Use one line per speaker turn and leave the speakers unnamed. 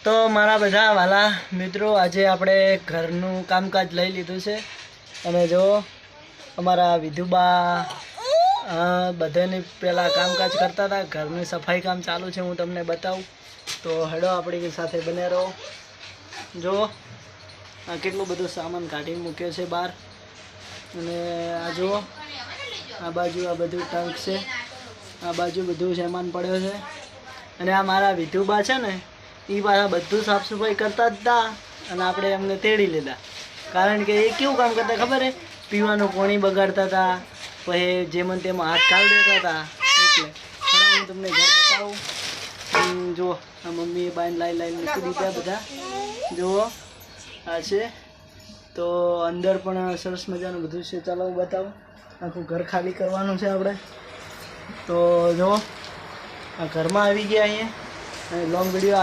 તો મારા બધા વાલા મિત્રો આજે આપણે ઘરનું કામકાજ લઈ લીધું છે અને જો અમારા વિધુબા બધાની પહેલાં કામકાજ કરતા હતા. ઘરની સફાઈ કામ ચાલુ છે, હું તમને બતાવું. તો હેડો આપણી સાથે બને રહો. જો આ કેટલું બધું સામાન કાઢીને મૂક્યો છે બહાર. અને આ જુઓ આ બાજુ આ બધું ટંક છે, આ બાજુ બધું સામાન પડ્યો છે. અને આ મારા વિધુબા છે ને એ પાછા બધું સાફ સફાઈ કરતા જ હતા અને આપણે એમને તેડી લીધા. કારણ કે એ કેવું કામ કરતા ખબર હે, પીવાનું પાણી બગાડતા હતા, પછી જેમાં તેમાં હાથ કાઢી દેતા હતા. એટલે હું તમને ઘર બતાવું. જુઓ આ મમ્મીએ બાઈને લાઈ મૂકી દીધા બધા. જુઓ આ છે. તો અંદર પણ સરસ મજાનું બધું છે. ચાલો હું બતાવું. આખું ઘર ખાલી કરવાનું છે આપણે. તો જુઓ આ ઘરમાં આવી ગયા અહીંયા લોંગ વિડીયો